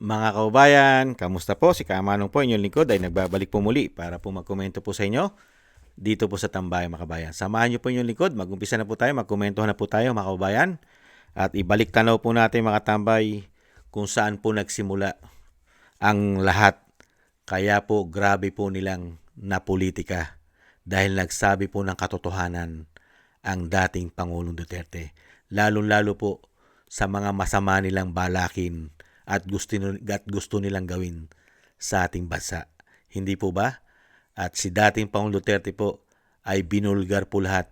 Mga kaubayan, kamusta po? Si Kamanong po, inyong lingkod ay nagbabalik po muli para po magkomento po sa inyo dito po sa Tambayan mga kabayan. Samahan niyo po inyong lingkod, mag-umpisa na po tayo, magkomento na po tayo mga kaubayan at ibalik tanaw po natin mga tambay kung saan po nagsimula ang lahat. Kaya po grabe po nilang napolitika dahil nagsabi po ng katotohanan ang dating Pangulong Duterte. Lalong-lalo po sa mga masama nilang balakin at gusto nilang gawin sa ating bansa. Hindi po ba? At si dating Pangulong Duterte po ay binulgar po lahat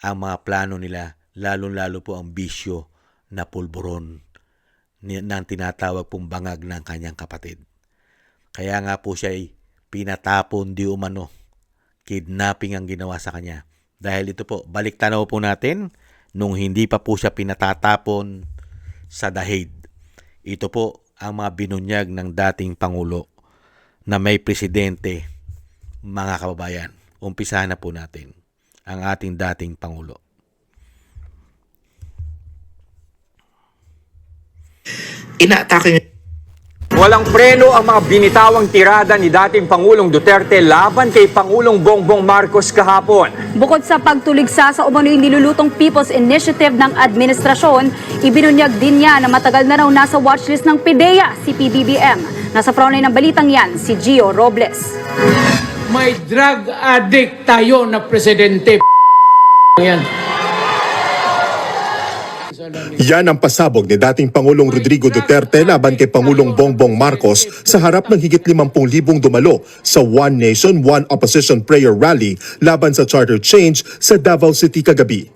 ang mga plano nila, lalong-lalo po ang bisyo na pulburon ng tinatawag pong bangag ng kanyang kapatid. Kaya nga po siya ay pinatapon di umano. Kidnapping ang ginawa sa kanya. Dahil ito po, balik tanaw po natin nung hindi pa po siya pinatatapon sa dahig. Ito po ang mga binunyag ng dating Pangulo na may presidente, mga kababayan. Umpisahan na po natin ang ating dating Pangulo. Inaatake. Walang preno ang mga binitawang tirada ni dating Pangulong Duterte laban kay Pangulong Bongbong Marcos kahapon. Bukod sa pagtuligsa sa umano'y nilulutong People's Initiative ng administrasyon, ibinunyag din niya na matagal na raw nasa watchlist ng PDEA si PBBM. Nasa frontline ng balitang yan, si Gio Robles. May drug addict tayo na presidente. Yan. Yan ang pasabog ni dating Pangulong Rodrigo Duterte laban kay Pangulong Bongbong Marcos sa harap ng higit 50,000 dumalo sa One Nation, One Opposition Prayer Rally laban sa charter change sa Davao City kagabi.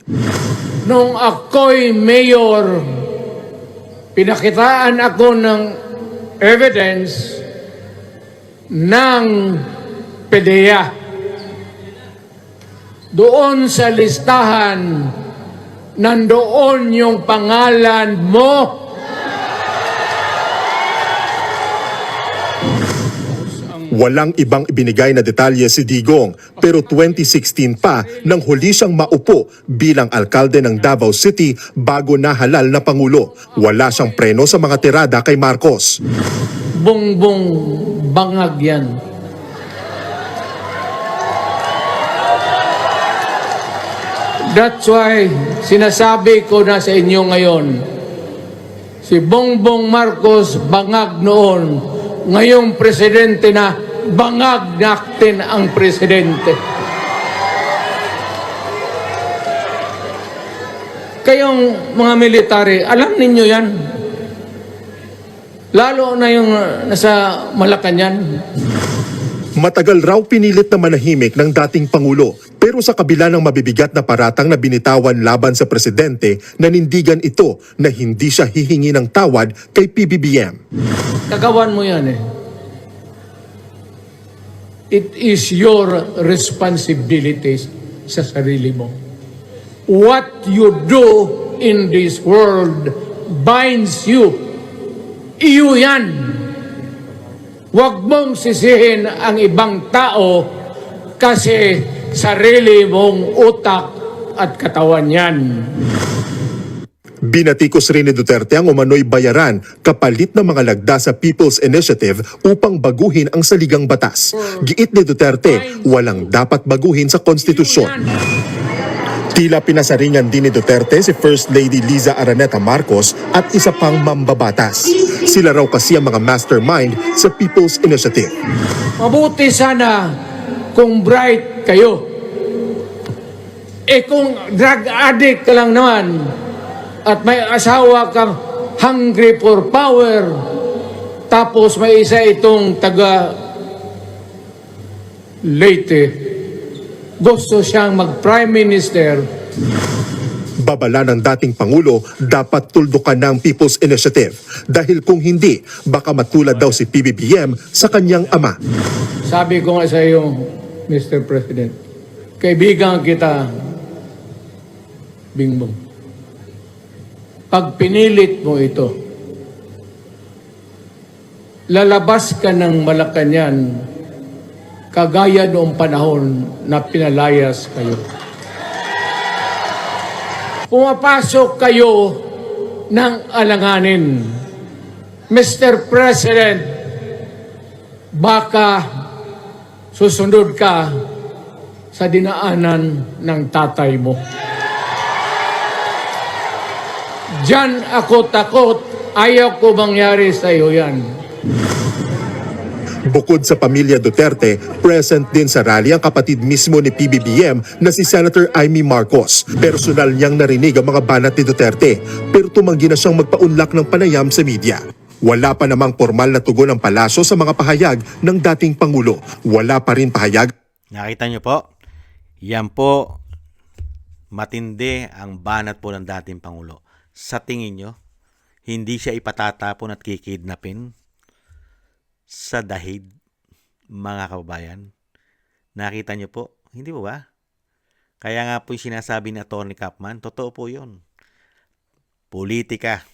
Nung ako'y mayor, pinakitaan ako ng evidence ng PDEA. Doon sa listahan, nandoon yung pangalan mo. Walang ibang ibinigay na detalye si Digong pero 2016 pa nang huli siyang maupo bilang alkalde ng Davao City bago nahalal na Pangulo. Wala siyang preno sa mga tirada kay Marcos. Bongbong bangag yan. That's why sinasabi ko na sa inyo ngayon, si Bongbong Marcos bangag noon, ngayong presidente na bangag natin ang presidente. Kayong mga military, alam ninyo yan. Lalo na yung nasa Malacanang. Matagal raw pinilit na manahimik ng dating Pangulo pero sa kabila ng mabibigat na paratang na binitawan laban sa presidente, nanindigan ito na hindi siya hihingi ng tawad kay PBBM. Kagawan mo yan eh. It is your responsibility sa sarili mo. What you do in this world binds you. Iyo yan. Huwag mong sisihin ang ibang tao kasi sarili mong utak at katawan yan. Binatikos rin ni Duterte ang umano'y bayaran kapalit ng mga lagda sa People's Initiative upang baguhin ang saligang batas. Giit ni Duterte, walang dapat baguhin sa konstitusyon. Tila pinasaringan din ni Duterte si First Lady Liza Araneta Marcos at isa pang mambabatas. Sila raw kasi ang mga mastermind sa People's Initiative. Mabuti sana kung bright kayo. Kung drug addict ka lang naman at may asawa kang hungry for power, tapos may isa itong taga Leyte, gusto siyang mag-prime minister. Babala ng dating Pangulo, dapat tuldukan ng People's Initiative. Dahil kung hindi, baka matulad daw si PBBM sa kanyang ama. Sabi ko nga sa iyo, Mr. President, kaibigan kita, Bingbong. Pag pinilit mo ito, lalabas ka ng Malacanang kagaya noong panahon na pinalayas kayo. Pumapasok kayo ng alanganin. Mr. President, baka susunod ka sa dinaanan ng tatay mo. Diyan ako takot. Ayaw ko mangyari sa iyo yan. Bukod sa pamilya Duterte, present din sa rally ang kapatid mismo ni PBBM na si Senator Amy Marcos. Personal niyang narinig ang mga banat ni Duterte, pero tumanggi na siyang magpaunlak ng panayam sa media. Wala pa namang formal na tugon ng palasyo sa mga pahayag ng dating Pangulo. Wala pa rin pahayag. Nakita niyo po? Yan po, matindi ang banat po ng dating Pangulo. Sa tingin nyo, hindi siya ipatatapon at kikidnapin sa dahig, mga kababayan? Nakita nyo po? Hindi po ba? Kaya nga po yung sinasabi ni Atty. Capman, totoo po yun. Politika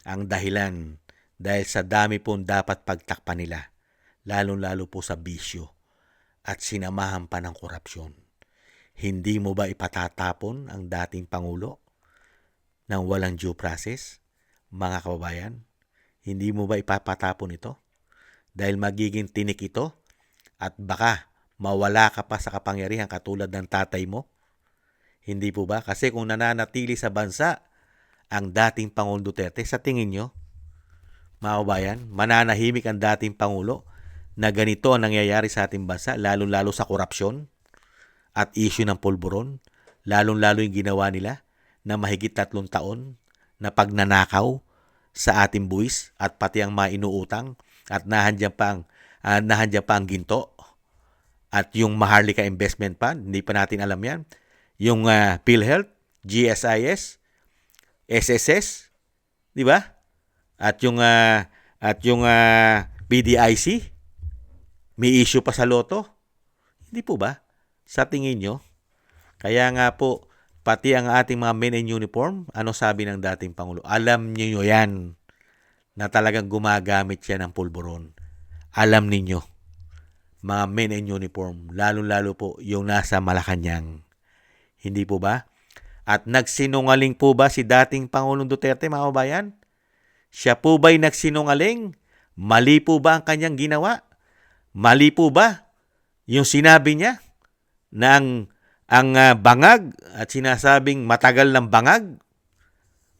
ang dahilan dahil sa dami pong dapat pagtakpan nila, lalong-lalo po sa bisyo at sinamahan pa ng korupsyon. Hindi mo ba ipatatapon ang dating Pangulo ng walang due process? Mga kababayan, hindi mo ba ipapatapon ito? Dahil magiging tinik ito at baka mawala ka pa sa kapangyarihan katulad ng tatay mo? Hindi po ba? Kasi kung nananatili sa bansa ang dating Pangulong Duterte, sa tingin nyo, mga kababayan, mananahimik ang dating Pangulo na ganito ang nangyayari sa ating bansa, lalong-lalo sa korupsyon at issue ng pulburon, lalong-lalo yung ginawa nila na mahigit 3 taon na pagnanakaw sa ating buwis at pati ang mga inuutang at nahandyan pa ang ginto at yung Maharlika Investment Fund, hindi pa natin alam yan, yung PhilHealth, GSIS, SSS, di ba? At yung PDIC, may issue pa sa loto. Hindi po ba? Sa tingin nyo? Kaya nga po, pati ang ating mga men in uniform, ano sabi ng dating Pangulo? Alam niyo yan na talagang gumagamit siya ng pulburon. Alam ninyo, mga men in uniform, lalo-lalo po yung nasa Malacanang. Hindi po ba? At nagsinungaling po ba si dating Pangulong Duterte, mga kabayan? Siya po ba'y nagsinungaling? Mali po ba ang kanyang ginawa? Mali po ba yung sinabi niya na ang bangag at sinasabing matagal ng bangag?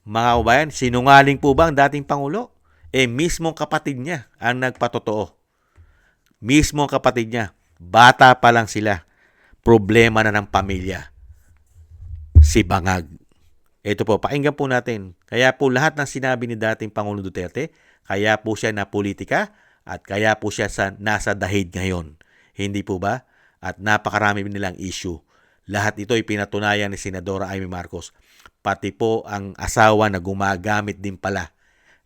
Mga kabayan, sinungaling po ba ang dating Pangulo? Mismong kapatid niya ang nagpatotoo. Mismong kapatid niya, bata pa lang sila, problema na ng pamilya. Si bangag. Ito po, pakinggan po natin. Kaya po lahat ng sinabi ni dating Pangulong Duterte, kaya po siya na politika at kaya po siya nasa dahig ngayon. Hindi po ba? At napakarami nilang issue. Lahat ito ay pinatunayan ni Senadora Amy Marcos. Pati po ang asawa na gumagamit din pala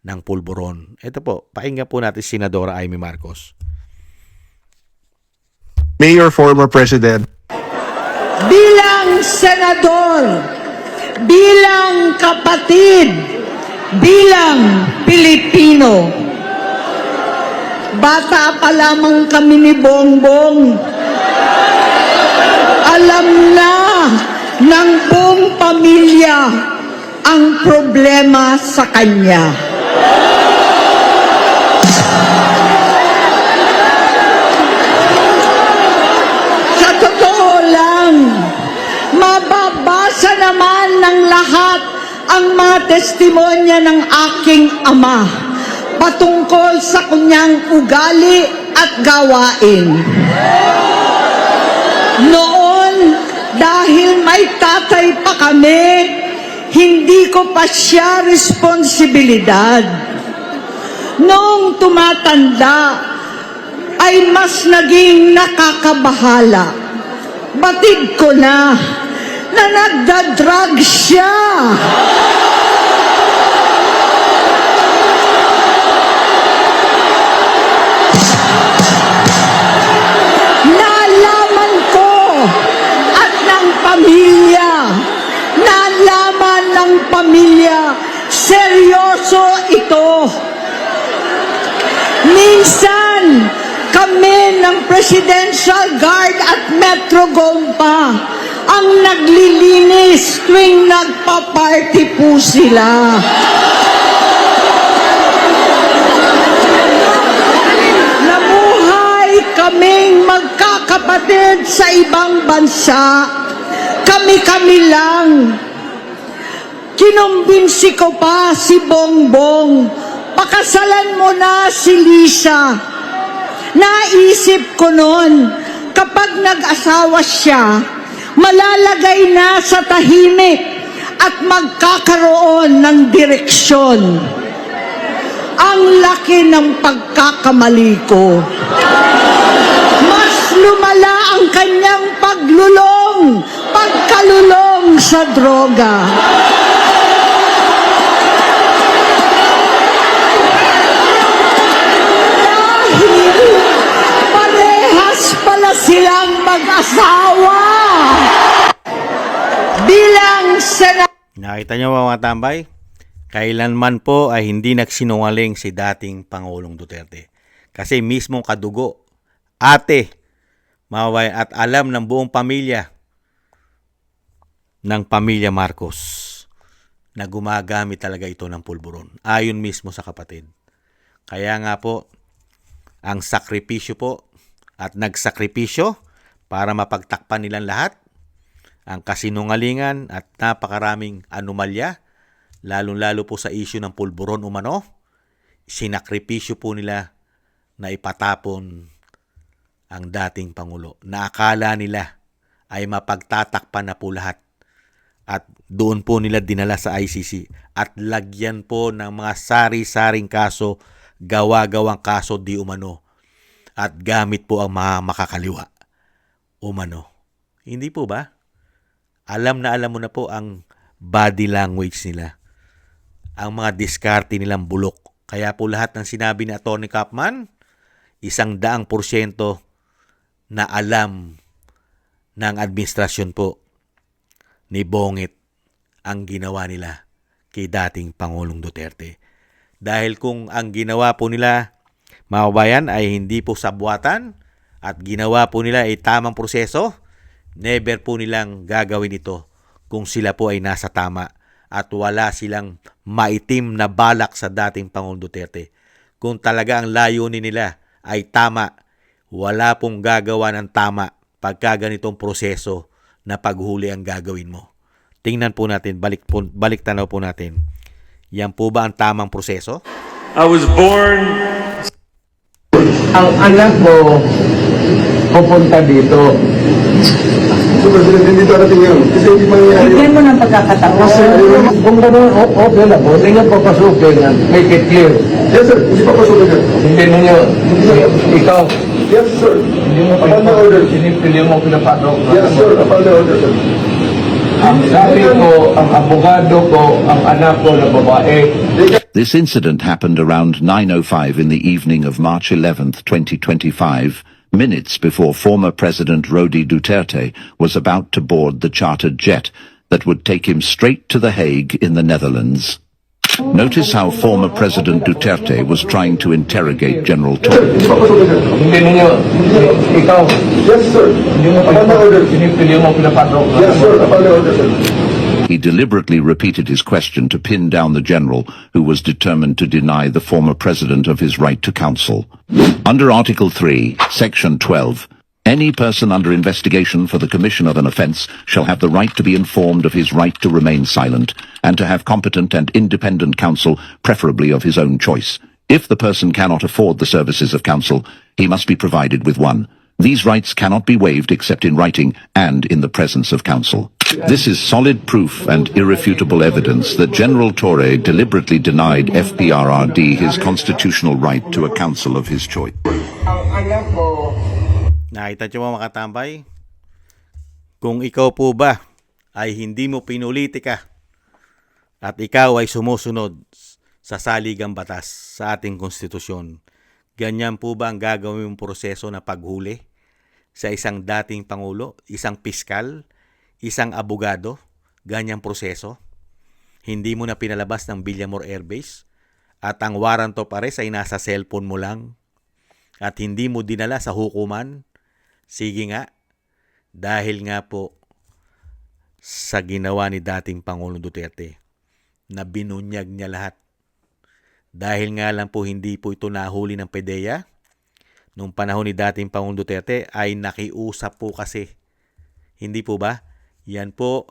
ng pulburon. Ito po, pakinggan po natin si Senadora Amy Marcos. Mayor, former President, bilang senador, bilang kapatid, bilang Pilipino. Bata pa lamang kami ni Bongbong. Alam na ng buong pamilya ang problema sa kanya. Sa totoo lang, mababasa naman ng lahat ang mga testimonya ng aking ama patungkol sa kanyang ugali at gawain. Noon, dahil may tatay pa kami, hindi ko pa siya responsibilidad. Noong tumatanda, ay mas naging nakakabahala. Batid ko na nagda-drug siya. Nalaman ko at ng pamilya, nalaman ng pamilya, seryoso ito. Minsan, kami ng Presidential Guard at Metro Gompa ang naglilinis tuwing nagpa-party po sila. kapatid sa ibang bansa, kami-kami lang. Kinumbinsi ko pa si Bongbong, pakasalan mo na si Lisa. Naisip ko noon, kapag nag-asawa siya, malalagay na sa tahimik at magkakaroon ng direksyon. Ang laki ng pagkakamali ko. Mas lumala ang kanyang pagkalulong sa droga. Dahil parehas pala silang mag-asawa. Bilang Nakita niyo ba mga tambay? Kailanman po ay hindi nagsinungaling si dating Pangulong Duterte. Kasi mismong kadugo, ate, maway at alam ng buong pamilya ng pamilya Marcos na gumagamit talaga ito ng pulburon. Ayon mismo sa kapatid. Kaya nga po, ang sakripisyo po at nagsakripisyo para mapagtakpan nilang lahat, ang kasinungalingan at napakaraming anomalya, lalong-lalo po sa issue ng pulburon umano, sinakripisyo po nila na ipatapon ang dating Pangulo na akala nila ay mapagtatakpan na po lahat. At doon po nila dinala sa ICC at lagyan po ng mga sari-saring kaso, gawa-gawang kaso di umano at gamit po ang mga makakaliwa umano. Hindi po ba? Alam na alam mo na po ang body language nila. Ang mga diskarte nilang bulok. Kaya po lahat ng sinabi ni Atty. Kapman, 100% na alam ng administrasyon po ni Bongit ang ginawa nila kay dating Pangulong Duterte. Dahil kung ang ginawa po nila, mga kabayan, ay hindi po sabwatan at ginawa po nila ay tamang proseso, never po nilang gagawin ito kung sila po ay nasa tama at wala silang maitim na balak sa dating Pangulong Duterte. Kung talaga ang layunin nila ay tama, wala pong gagawa ng tama pagka ganitong proseso na paghuli ang gagawin mo. Tingnan po natin, balik tanaw po natin. Yan po ba ang tamang proseso? I was born. Ang anak ko pupunta dito. Hindi darating yun. Kasi hindi mangyayari yun. Bigyan mo ng pagkakataon. Kung gano'n, okay lang po. Hindi nga papasukin and make it clear. Yes, sir. Hindi pa pasukin yan. Hindi ninyo, ikaw, Yes, sir. hindi mo Upon the order. pinipili mo pinapatok. Yes, sir. Upon the order, sir. Ang sabi ko, ang abogado ko, ang anak ko na babae, This incident happened around 9:05 in the evening of March 11th, 2025, minutes before former President Rodi Duterte was about to board the chartered jet that would take him straight to The Hague in the Netherlands. Notice how former President Duterte was trying to interrogate General Torre. Hindi pa pasukin yan. hindi ninyo, ikaw, Yes, sir. hindi mo Upon the order. pinipili mo pinapatok. Yes, sir. Upon the order, sir. He deliberately repeated his question to pin down the general, who was determined to deny the former president of his right to counsel. Under Article 3, Section 12, any person under investigation for the commission of an offence shall have the right to be informed of his right to remain silent and to have competent and independent counsel, preferably of his own choice. If the person cannot afford the services of counsel, he must be provided with one. These rights cannot be waived except in writing and in the presence of counsel. This is solid proof and irrefutable evidence that General Torre deliberately denied FPRRD his constitutional right to a counsel of his choice. Ang anak ko, Nakita niyo mga katambay? Kung ikaw po ba ay hindi mo pinulitika at ikaw ay sumusunod sa saligang batas sa ating konstitusyon, ganyan po ba ang gagawin mong proseso na paghuli sa isang dating Pangulo, isang piskal, isang abogado, ganyang proseso? Hindi mo na pinalabas ng Villamor Air Base at ang warrant of arrest ay nasa cellphone mo lang at hindi mo dinala sa hukuman? Sige nga, dahil nga po sa ginawa ni dating Pangulong Duterte na binunyag niya lahat. Dahil nga lang po hindi po ito nahuli ng PDEA, nung panahon ni dating Pangulong Duterte ay nakiusap po kasi. Hindi po ba? Yan po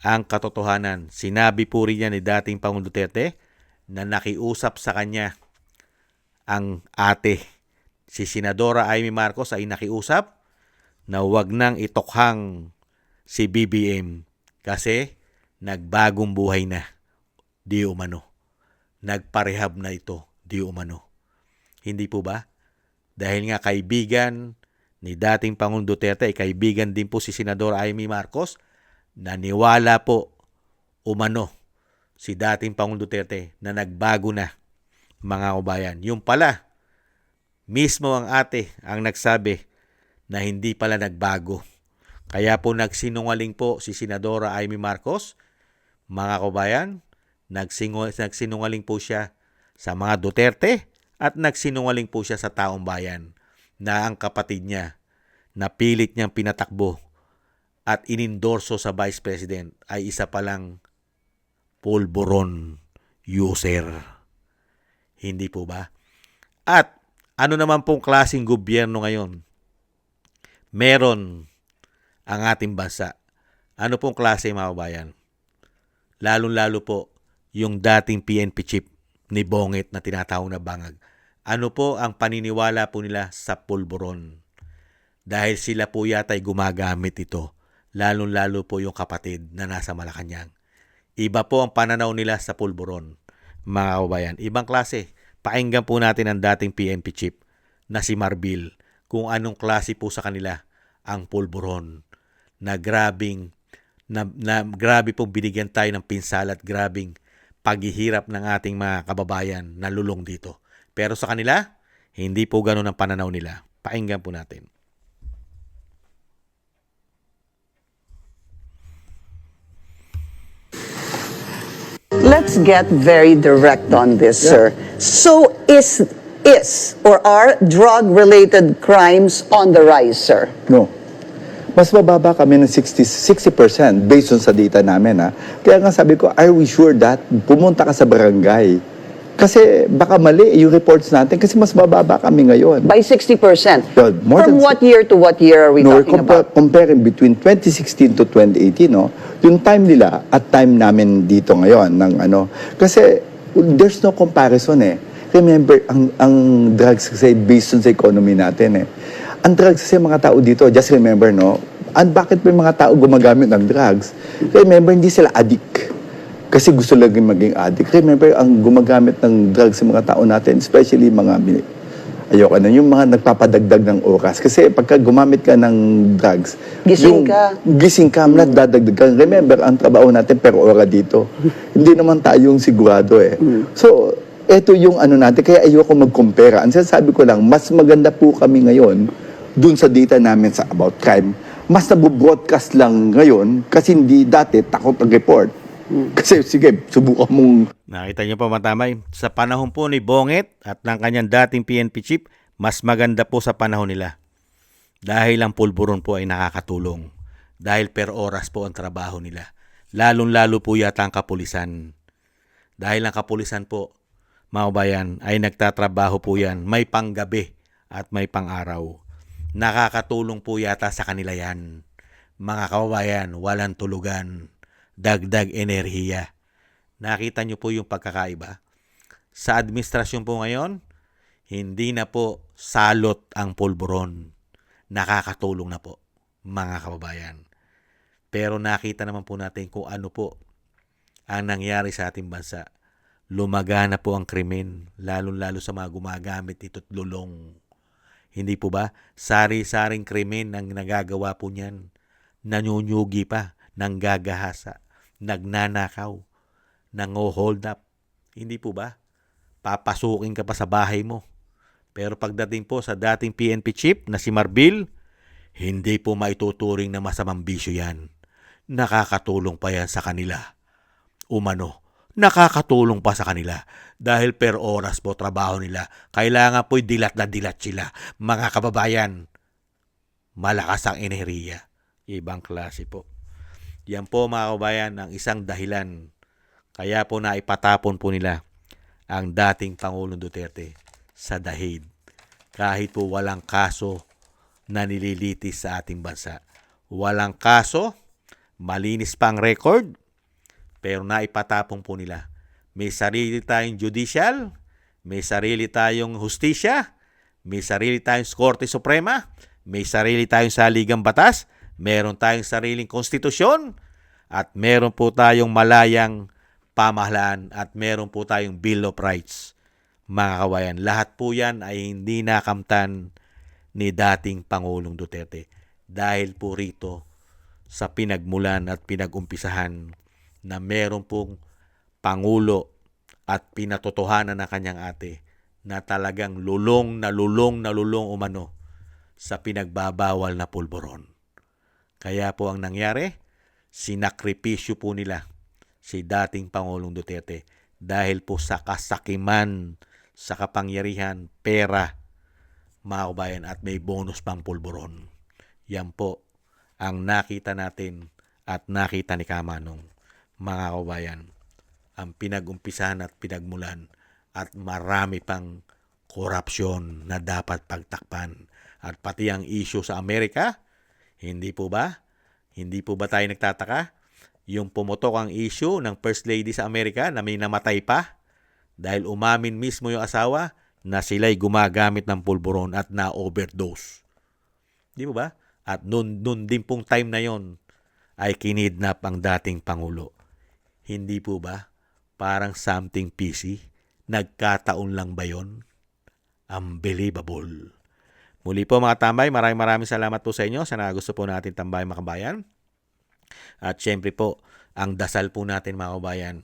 ang katotohanan. Sinabi po rin yan ni dating Pangulong Duterte na nakiusap sa kanya ang ate. Si Senadora Amy Marcos ay nakiusap na huwag nang itokhang si BBM kasi nagbagong buhay na, di umano. Nagparehab na ito, di umano. Hindi po ba? Dahil nga kaibigan ni dating Pangulong Duterte ay kaibigan din po si Senadora Amy Marcos, naniwala po umano si dating Pangulong Duterte na nagbago na, mga kabayan. Yung pala, mismo ang ate ang nagsabi na hindi pala nagbago. Kaya po nagsinungaling po si Senadora Amy Marcos, mga kabayan, nagsinungaling po siya sa mga Duterte at nagsinungaling po siya sa taong bayan na ang kapatid niya na pilit niyang pinatakbo at inindorso sa Vice President ay isa palang pulburon user. Hindi po ba? At ano naman pong klaseng gobyerno ngayon meron ang ating bansa? Ano pong klase, mga kabayan? Lalong-lalo po yung dating PNP chief ni Bonget na tinatawag na Bangag. Ano po ang paniniwala po nila sa pulburon? Dahil sila po yata ay gumagamit ito, lalong-lalo po yung kapatid na nasa Malacanang. Iba po ang pananaw nila sa pulburon, mga kabayan. Ibang klase. Pakinggan po natin ang dating PNP chief na si Marbil kung anong klase po sa kanila ang pulburon na grabe pong binigyan tayo ng pinsala at grabing paghihirap ng ating mga kababayan na lulong dito. Pero sa kanila, hindi po ganun ang pananaw nila. Pakinggan po natin. Let's get very direct on this, sir. So is or are drug-related crimes on the rise, sir? No. Mas mababa kami ng 60% based on sa data namin. Ha? Kaya nga sabi ko, are we sure that pumunta ka sa barangay? Kasi baka mali yung reports natin kasi mas mababa kami ngayon. By 60%? Good. More From than what year to what year are we talking about? Comparing between 2016 to 2018, no? Yung time nila at time namin dito ngayon. Kasi there's no comparison eh. Remember, ang drugs kasi based on sa economy natin eh. Ang drugs kasi mga tao dito, just remember, no? Bakit may mga tao gumagamit ng drugs? Remember, hindi sila addict. Kasi gusto lang maging addict. Remember, ang gumagamit ng drugs sa mga tao natin, especially yung mga nagpapadagdag ng oras. Kasi pagka gumamit ka ng drugs, gising ka, dadagdag ka. Remember, ang trabaho natin per ora dito. Hindi naman tayong sigurado eh. So, ito yung natin, kaya ayoko mag-compare. Ang sinasabi ko lang, mas maganda po kami ngayon dun sa data namin sa about crime. Mas nabu-broadcast lang ngayon kasi hindi dati takot mag-report. Kasi sige, subukan mong... Nakita niyo po, matamay, sa panahon po ni Bonget at ng kanyang dating PNP chief, mas maganda po sa panahon nila. Dahil ang pulburon po ay nakakatulong. Dahil per oras po ang trabaho nila. Lalong-lalo po yata ang kapulisan. Dahil ang kapulisan po, mga kabayan, ay nagtatrabaho po yan. May panggabi at may pang-araw. Nakakatulong po yata sa kanila yan. Mga kababayan, walang tulugan. Dagdag enerhiya. Nakita nyo po yung pagkakaiba. Sa administrasyon po ngayon, hindi na po salot ang pulburon. Nakakatulong na po, mga kababayan. Pero nakita naman po natin kung ano po ang nangyari sa ating bansa. Lumagana po ang krimen, lalong-lalo sa mga gumagamit nito't lulong. Hindi po ba? Sari-saring krimen ang nagagawa po niyan. Nanyunyugi pa, nanggagahasa, nagnanakaw, nango-hold up. Hindi po ba? Papasukin ka pa sa bahay mo. Pero pagdating po sa dating PNP chief na si Marbil, hindi po maituturing na masamang bisyo yan. Nakakatulong pa yan sa kanila. Umano, nakakatulong pa sa kanila dahil per oras po trabaho nila. Kailangan po'y dilat na dilat sila. Mga kababayan, malakas ang enerhiya. Ibang klase po. Yan po, mga kababayan, ang isang dahilan. Kaya po naipatapon po nila ang dating Pangulong Duterte sa dahig. kahit po walang kaso na nililitis sa ating bansa. Walang kaso, malinis pa ang record, pero naipatapong po nila. May sarili tayong judicial, may sarili tayong hustisya, may sarili tayong Korte Suprema, may sarili tayong saligang batas, meron tayong sariling konstitusyon, at meron po tayong malayang pamahalaan, at meron po tayong Bill of Rights. Mga kabayan, lahat po yan ay hindi nakamtan ni dating Pangulong Duterte dahil po rito sa pinagmulan at pinagumpisahan na meron pong Pangulo at pinatotohanan ng kanyang ate na talagang lulong umano sa pinagbabawal na pulburon. Kaya po ang nangyari, sinakripisyo po nila si dating Pangulong Duterte dahil po sa kasakiman, sa kapangyarihan, pera, mga kabayan, at may bonus pang pulburon. Yan po ang nakita natin at nakita ni Kamanong, mga kabayan, ang pinag-umpisahan at pinagmulan at marami pang korupsyon na dapat pagtakpan. At pati ang issue sa Amerika, hindi po ba? Hindi po ba tayo nagtataka? Yung pumutok ang issue ng First Lady sa Amerika na may namatay pa dahil umamin mismo yung asawa na sila'y gumagamit ng pulburon at na-overdose. Di po ba? At nun din pong time na yon ay kinidnap ang dating Pangulo. Hindi po ba? Parang something PC. Nagkataon lang ba yon? Unbelievable. Muli po mga tambay, maraming salamat po sa inyo. Sana gusto po natin tambay mga kabayan. At syempre po, ang dasal po natin mga kabayan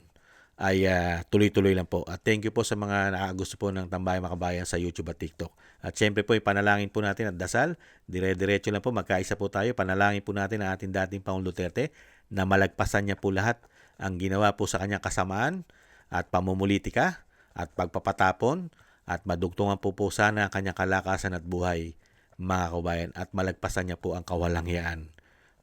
ay tuloy-tuloy lang po. At thank you po sa mga nakagusto po ng Tambay mga kabayan sa YouTube at TikTok. At syempre po, ipanalangin po natin at dasal. Dire-diretso lang po, magkaisa po tayo. Panalangin po natin ang ating dating Pangulong Duterte na malagpasan niya po lahat ang ginawa po sa kanyang kasamaan at pamumulitika at pagpapatapon at madugtungan po sana ang kanyang kalakasan at buhay mga kabayan at malagpasan niya po ang kawalangyaan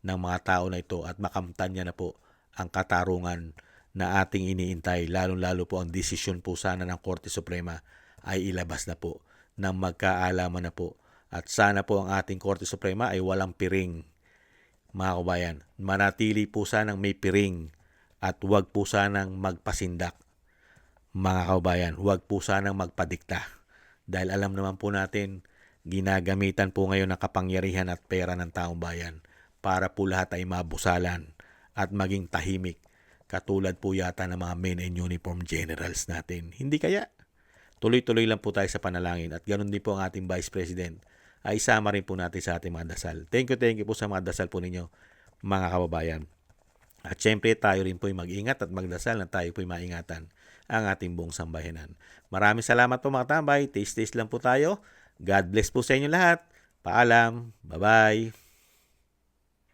ng mga tao na ito at makamtan niya na po ang katarungan na ating iniintay, lalong-lalo po ang desisyon po sana ng Korte Suprema ay ilabas na po nang magkaalaman na po. At sana po ang ating Korte Suprema ay walang piring, mga kabayan. Manatili po sanang may piring at huwag po sanang magpasindak, mga kabayan. Huwag po sanang magpadikta. Dahil alam naman po natin, ginagamitan po ngayon ng kapangyarihan at pera ng taong bayan para po lahat ay mabusalan at maging tahimik. Katulad po yata ng mga men in uniform generals natin. Hindi kaya? Tuloy-tuloy lang po tayo sa panalangin at ganoon din po ang ating Vice President. Ay isama rin po natin sa ating mga dasal. Thank you po sa mga dasal po ninyo, mga kababayan. At syempre tayo rin po mag-ingat at magdasal na tayo po maingatan ang ating buong sambayanan. Maraming salamat po mga tambay. Taste lang po tayo. God bless po sa inyo lahat. Paalam. Bye-bye.